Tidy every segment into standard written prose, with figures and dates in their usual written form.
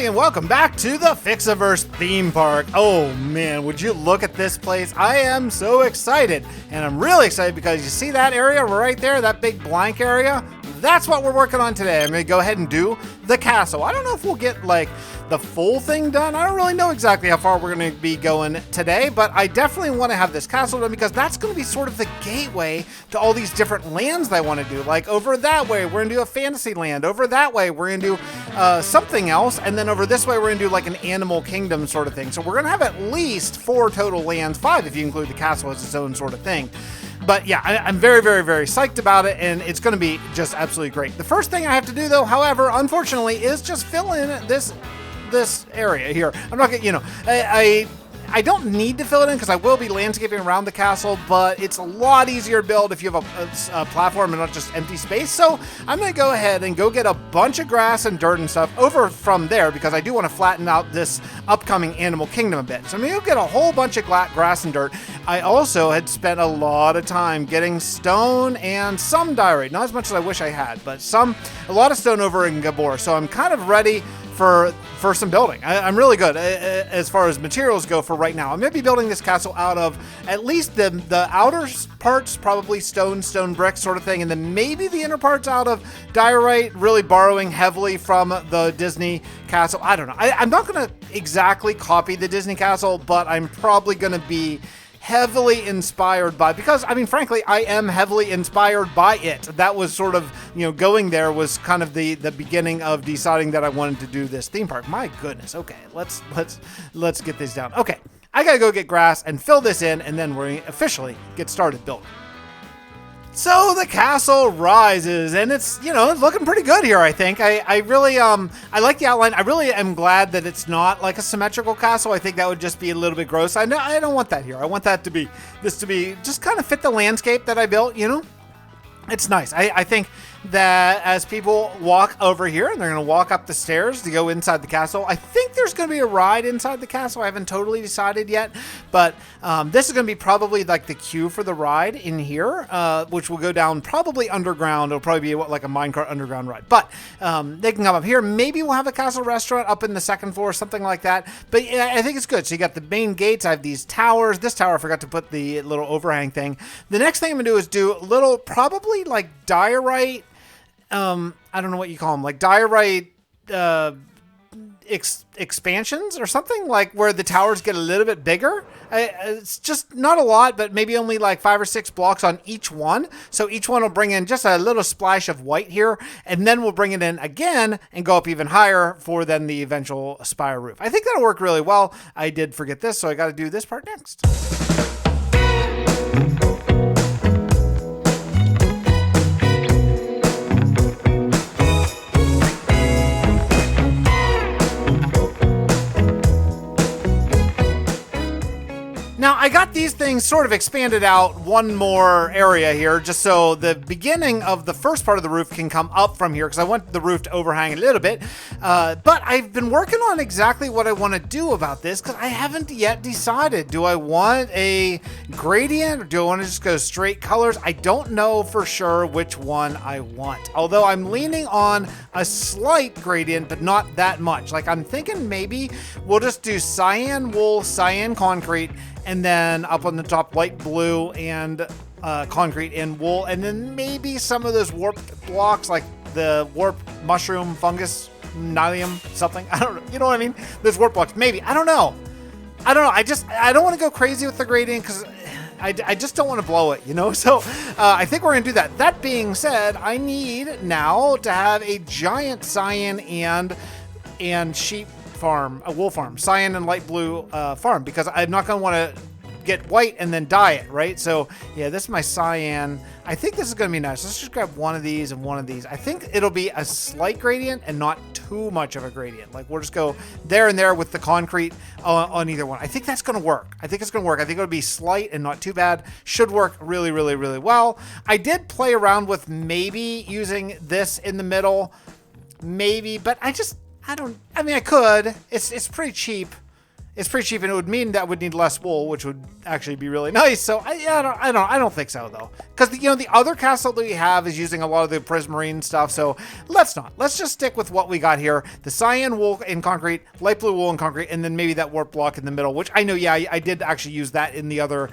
everybody, and welcome back to the FixxiVerse theme park. Oh man, would you look at this place? I am so excited, and I'm really excited because you see that area right there, that big blank area? That's what we're working on today. I'm gonna go ahead and do the castle. I don't know if we'll get like the full thing done. I don't really know exactly how far we're gonna be going today, but I definitely wanna have this castle done because that's gonna be sort of the gateway to all these different lands that I wanna do. Like over that way, we're gonna do a fantasy land. Over that way, we're gonna do something else. And then over this way, we're gonna do like an animal kingdom sort of thing. So we're gonna have at least 4 total lands, 5 if you include the castle as its own sort of thing. But yeah, I'm very, very, very psyched about it, and it's going to be just absolutely great. The first thing I have to do, though, however, unfortunately, is just fill in this area here. I'm not gonna, I don't need to fill it in because I will be landscaping around the castle, but it's a lot easier to build if you have a platform and not just empty space. So I'm going to go ahead and go get a bunch of grass and dirt and stuff over from there because I do want to flatten out this upcoming animal kingdom a bit. So I'm going to go get a whole bunch of grass and dirt. I also had spent a lot of time getting stone and some diorite. Not as much as I wish I had, but a lot of stone over in Gabor. So I'm kind of ready for some building. I'm really good as far as materials go for right now. I'm going to be building this castle out of at least the outer parts, probably stone brick sort of thing, and then maybe the inner parts out of diorite, really borrowing heavily from the Disney castle. I don't know. I'm not going to exactly copy the Disney castle, but I'm probably going to be heavily inspired by, because I mean, frankly, I am heavily inspired by it. That was sort of, going there was kind of the beginning of deciding that I wanted to do this theme park. My goodness. Okay, let's get this down. Okay, I gotta go get grass and fill this in, and then we're gonna officially get started building. So the castle rises, and it's looking pretty good here. I think I really I like the outline. I really am glad that it's not like a symmetrical castle. I think that would just be a little bit gross. I don't want that here. I want that to be just kind of fit the landscape that I built. It's nice. I think that as people walk over here and they're going to walk up the stairs to go inside the castle, I think there's going to be a ride inside the castle. I haven't totally decided yet, but this is going to be probably like the queue for the ride in here, which will go down probably underground. It'll probably be like a minecart underground ride, but they can come up here. Maybe we'll have a castle restaurant up in the second floor, something like that. But yeah, I think it's good. So you got the main gates. I have these towers. This tower, I forgot to put the little overhang thing. The next thing I'm going to do is do little, probably like diorite, I don't know what you call them, like diorite expansions or something, like where the towers get a little bit bigger. It's just not a lot, but maybe only like 5 or 6 blocks on each one. So each one will bring in just a little splash of white here, and then we'll bring it in again and go up even higher for then the eventual spire roof. I think that'll work really well. I did forget this, so I got to do this part next. Now, I got these things sort of expanded out one more area here, just so the beginning of the first part of the roof can come up from here, because I want the roof to overhang a little bit. But I've been working on exactly what I want to do about this, because I haven't yet decided. Do I want a gradient, or do I want to just go straight colors? I don't know for sure which one I want, although I'm leaning on a slight gradient, but not that much. Like, I'm thinking maybe we'll just do cyan wool, cyan concrete, and then up on the top, light blue and concrete and wool. And then maybe some of those warped blocks, like the warp mushroom, fungus, nylium, something. I don't know. You know what I mean? Those warp blocks. Maybe. I don't know. I don't want to go crazy with the gradient because I just don't want to blow it, So I think we're going to do that. That being said, I need now to have a giant cyan and sheep farm, a wool farm, cyan and light blue farm, because I'm not going to want to get white and then dye it, right? So yeah, this is my cyan. I think this is going to be nice. Let's just grab one of these and one of these. I think it'll be a slight gradient and not too much of a gradient. Like, we'll just go there and there with the concrete on either one. I think that's going to work. I think it's going to work. I think it'll be slight and not too bad. Should work really, really, really well. I did play around with maybe using this in the middle, maybe, but I could. It's pretty cheap. It's pretty cheap, and it would mean that would need less wool, which would actually be really nice. So I don't think so though, because the other castle that we have is using a lot of the prismarine stuff, so let's not. Let's just stick with what we got here. The cyan wool in concrete, light blue wool in concrete, and then maybe that warp block in the middle, which I know, yeah, I did actually use that in the other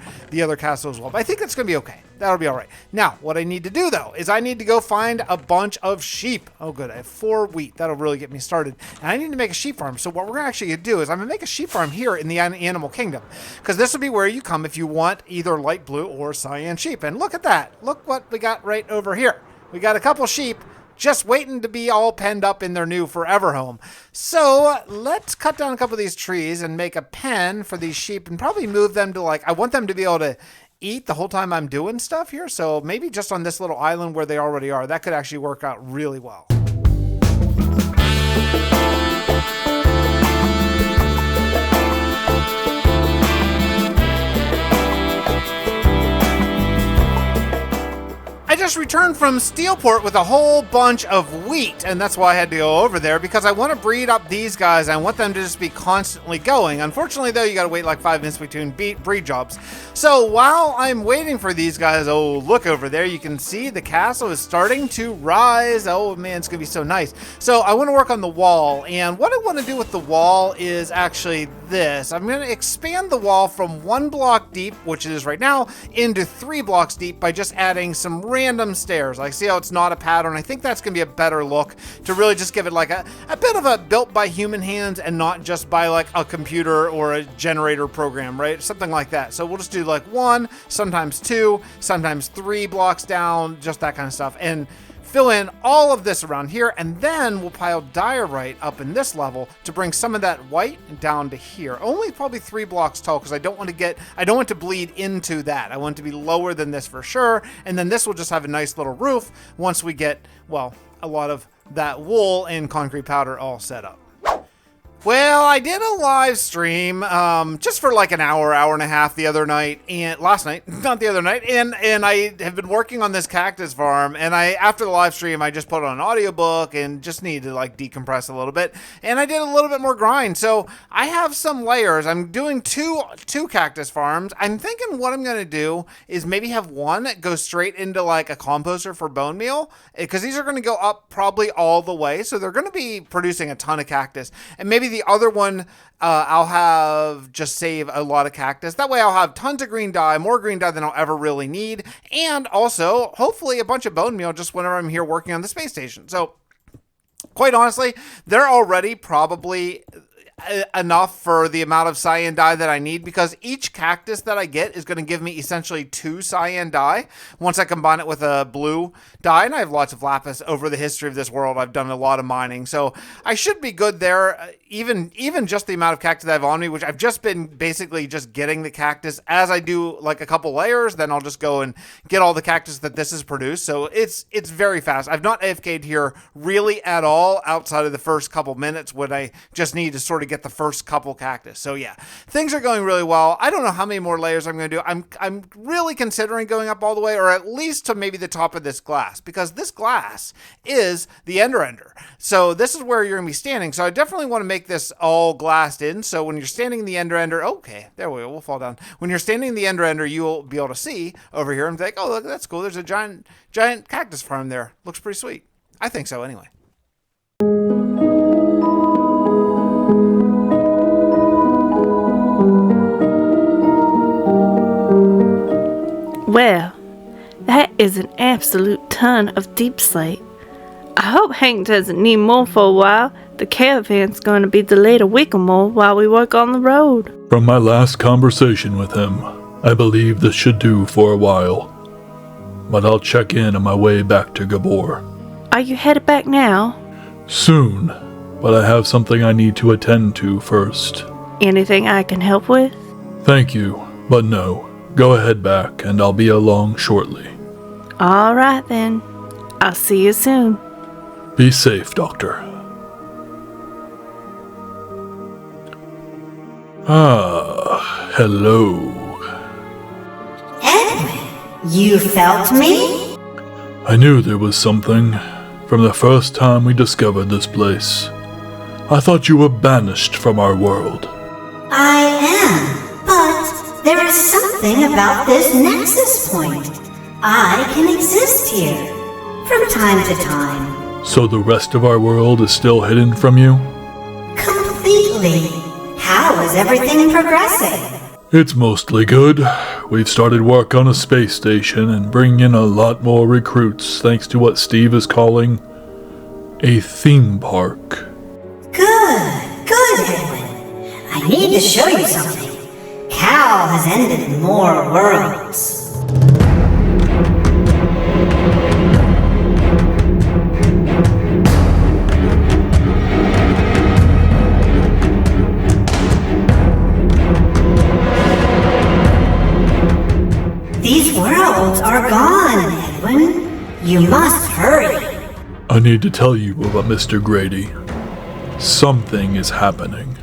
castle as well, but I think that's going to be okay. That'll be all right. Now, what I need to do, though, is I need to go find a bunch of sheep. Oh, good. I have 4 wheat. That'll really get me started. And I need to make a sheep farm. So what we're actually going to do is I'm going to make a sheep farm here in the animal kingdom, because this will be where you come if you want either light blue or cyan sheep. And look at that. Look what we got right over here. We got a couple sheep just waiting to be all penned up in their new forever home. So let's cut down a couple of these trees and make a pen for these sheep and probably move them to, like, I want them to be able to eat the whole time I'm doing stuff here. So maybe just on this little island where they already are, that could actually work out really well. I just returned from Steelport with a whole bunch of wheat, and that's why I had to go over there, because I want to breed up these guys. I want them to just be constantly going. Unfortunately, though, you got to wait like 5 minutes between breed jobs. So while I'm waiting for these guys, oh, look over there. You can see the castle is starting to rise. Oh, man, it's going to be so nice. So I want to work on the wall, and what I want to do with the wall is actually this. I'm going to expand the wall from 1 block deep, which it is right now, into 3 blocks deep by just adding some random stairs. Like, see how it's not a pattern? I think that's going to be a better look to really just give it like a bit of a built by human hands and not just by like a computer or a generator program, right? Something like that. So we'll just do like 1, sometimes 2, sometimes 3 blocks down, just that kind of stuff. And fill in all of this around here, and then we'll pile diorite up in this level to bring some of that white down to here. Only probably 3 blocks tall, because I don't want to bleed into that. I want it to be lower than this for sure, and then this will just have a nice little roof once we get, well, a lot of that wool and concrete powder all set up. Well, I did a live stream just for like an hour and a half the other night, and last night, not the other night, and I have been working on this cactus farm, and after the live stream, I just put on an audiobook and just needed to like decompress a little bit, and I did a little bit more grind. So I have some layers. I'm doing two cactus farms. I'm thinking what I'm going to do is maybe have one go straight into like a composter for bone meal, because these are going to go up probably all the way, so they're going to be producing a ton of cactus, and maybe the other one, I'll have just save a lot of cactus. That way I'll have tons of green dye, more green dye than I'll ever really need. And also, hopefully a bunch of bone meal just whenever I'm here working on the space station. So quite honestly, they're already probably enough for the amount of cyan dye that I need, because each cactus that I get is going to give me essentially 2 cyan dye once I combine it with a blue dye. And I have lots of lapis over the history of this world. I've done a lot of mining, so I should be good there. Even just the amount of cactus I have on me, which I've just been basically just getting the cactus as I do like a couple layers, then I'll just go and get all the cactus that this has produced. So it's very fast. I've not AFK'd here really at all outside of the first couple minutes when I just need to sort of get the first couple cactus. So yeah, things are going really well. I don't know how many more layers I'm going to do. I'm really considering going up all the way, or at least to maybe the top of this glass, because this glass is the ender. So this is where you're going to be standing. So I definitely want to make this all glassed in. So when you're standing in the ender, okay, there we go, we'll fall down. When you're standing in the ender, you'll be able to see over here and think, oh, look, that's cool. There's a giant cactus farm there. Looks pretty sweet. I think so anyway. Well, that is an absolute ton of deep slate. I hope Hank doesn't need more for a while. The caravan's going to be delayed a week or more while we work on the road. From my last conversation with him, I believe this should do for a while. But I'll check in on my way back to Gabor. Are you headed back now? Soon, but I have something I need to attend to first. Anything I can help with? Thank you, but no. Go ahead back, and I'll be along shortly. All right, then. I'll see you soon. Be safe, Doctor. Ah, hello. Edwin, you felt me? I knew there was something from the first time we discovered this place. I thought you were banished from our world. I am, but there is something about this nexus point. I can exist here from time to time. So the rest of our world is still hidden from you? Completely. How is everything progressing? It's mostly good. We've started work on a space station and bringing in a lot more recruits thanks to what Steve is calling a theme park. Good, Edwin. I need to show you something. Cal has ended more worlds. These worlds are gone, Edwin. You must hurry. I need to tell you about Mr. Grady. Something is happening.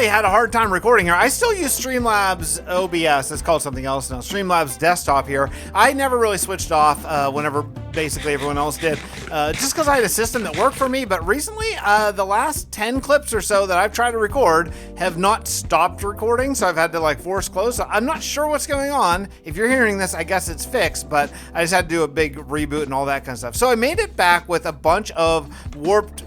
Had a hard time recording here. I still use Streamlabs OBS. It's called something else now. Streamlabs desktop here. I never really switched off whenever basically everyone else did, just because I had a system that worked for me. But recently, the last 10 clips or so that I've tried to record have not stopped recording, so I've had to like force close. So I'm not sure what's going on. If you're hearing this, I guess it's fixed, but I just had to do a big reboot and all that kind of stuff. So I made it back with a bunch of warped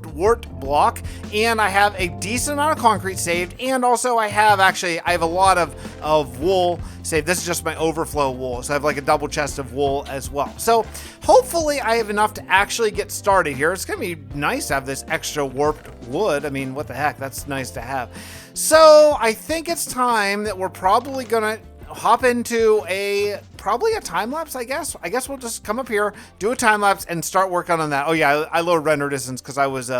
wart block, and I have a decent amount of concrete saved, and also I have a lot of wool saved. This is just my overflow wool, so I have like a double chest of wool as well. So hopefully I have enough to actually get started here. It's gonna be nice to have this extra warped wood. I mean, what the heck, that's nice to have. So I think it's time that we're probably gonna hop into probably a time lapse, I guess. I guess we'll just come up here, do a time lapse, and start working on that. Oh yeah, I lowered render distance because I was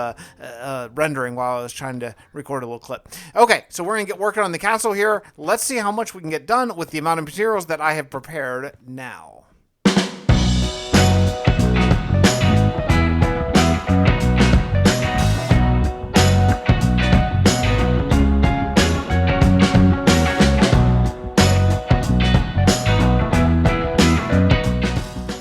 rendering while I was trying to record a little clip. Okay, so we're gonna get working on the castle here. Let's see how much we can get done with the amount of materials that I have prepared now.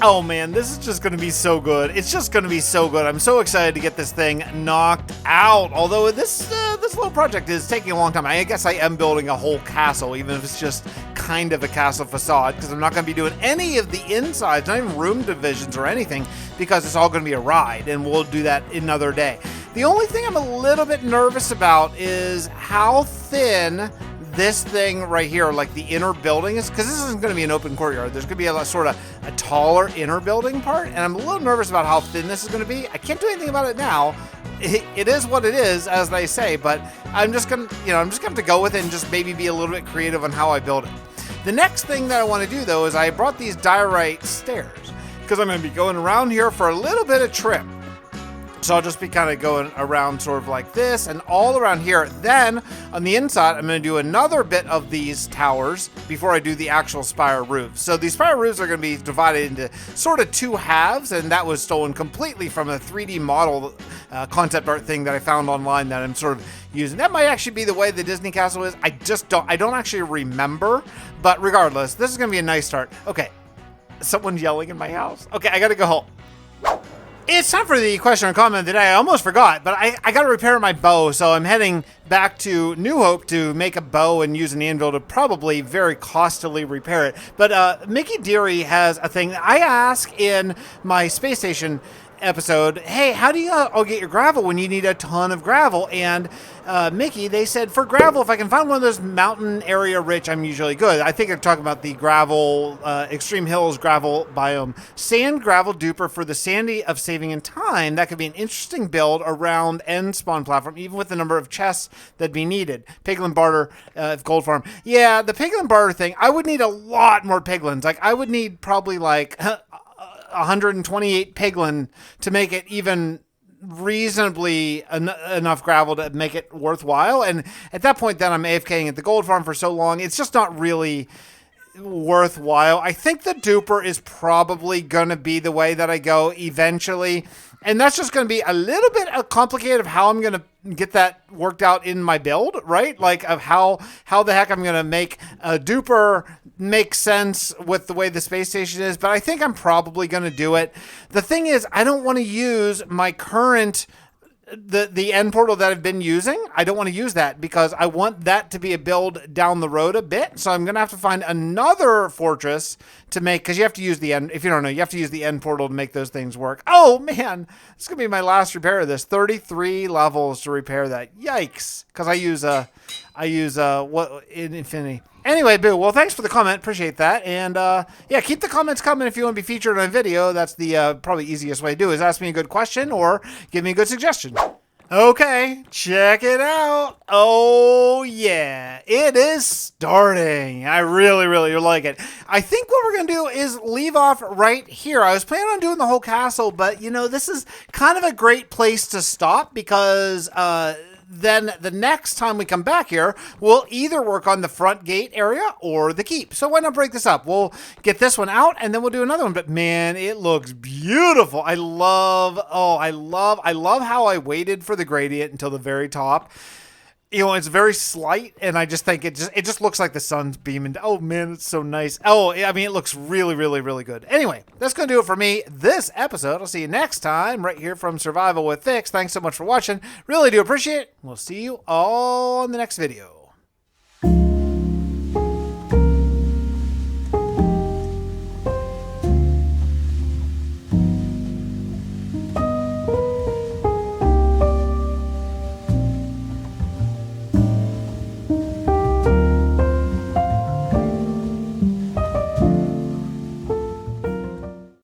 Oh man, this is just gonna be so good. It's just gonna be so good. I'm so excited to get this thing knocked out. Although this little project is taking a long time. I guess I am building a whole castle, even if it's just kind of a castle facade, because I'm not gonna be doing any of the insides, not even room divisions or anything, because it's all gonna be a ride, and we'll do that another day. The only thing I'm a little bit nervous about is how thin this thing right here, like the inner building is, because this isn't going to be an open courtyard. There's going to be a sort of a taller inner building part, and I'm a little nervous about how thin this is going to be. I can't do anything about it now. It is what it is, as they say, but I'm just going to, I'm just going to have to go with it and just maybe be a little bit creative on how I build it. The next thing that I want to do, though, is I brought these diorite stairs, because I'm going to be going around here for a little bit of trip. So I'll just be kind of going around sort of like this and all around here. Then on the inside, I'm going to do another bit of these towers before I do the actual spire roofs. So these spire roofs are going to be divided into sort of two halves, and that was stolen completely from a 3D model concept art thing that I found online that I'm sort of using. That might actually be the way the Disney castle is. I don't actually remember, but regardless, this is going to be a nice start. Okay, someone's yelling in my house. Okay, I got to go home. It's time for the question or comment that I almost forgot, but I got to repair my bow, so I'm heading back to New Hope to make a bow and use an anvil to probably very costly repair it. But Mickey Deary has a thing that I ask in my space station episode, hey, how do you all get your gravel when you need a ton of gravel? And Mickey, they said for gravel, if I can find one of those mountain area rich, I'm usually good. I think they're talking about the gravel, Extreme Hills gravel biome. Sand gravel duper for the sandy of saving in time. That could be an interesting build around end spawn platform, even with the number of chests that'd be needed. Piglin barter, gold farm. Yeah, the piglin barter thing, I would need a lot more piglins. Like I would need probably like 128 piglin to make it even reasonably enough gravel to make it worthwhile. And at that point, then I'm AFKing at the gold farm for so long, it's just not really worthwhile. I think the duper is probably gonna be the way that I go eventually. And that's just going to be a little bit complicated of how I'm going to get that worked out in my build, right? Like of how the heck I'm going to make a duper make sense with the way the space station is. But I think I'm probably going to do it. The thing is, I don't want to use my current the end portal that I've been using. I don't want to use that because I want that to be a build down the road a bit. So I'm going to have to find another fortress to make, because you have to use the end. If you don't know, you have to use the end portal to make those things work. Oh man, this is going to be my last repair of this. 33 levels to repair that. Yikes. Because I use what in Infinity. Anyway, Boo, well, thanks for the comment. Appreciate that. And yeah, keep the comments coming if you want to be featured on a video. That's the probably easiest way to do is ask me a good question or give me a good suggestion. Okay, check it out. Oh, yeah, it is starting. I really, really like it. I think what we're going to do is leave off right here. I was planning on doing the whole castle, but, you know, this is kind of a great place to stop because then the next time we come back here, we'll either work on the front gate area or the keep. So why not break this up? We'll get this one out and then we'll do another one. But man, it looks beautiful. I love how I waited for the gradient until the very top. You know, it's very slight, and I just think it just looks like the sun's beaming. Oh man, it's so nice. Oh, I mean, it looks really, really, really good. Anyway, that's gonna do it for me this episode. I'll see you next time right here from Survival with Fix. Thanks so much for watching. Really do appreciate it. We'll see you all in the next video.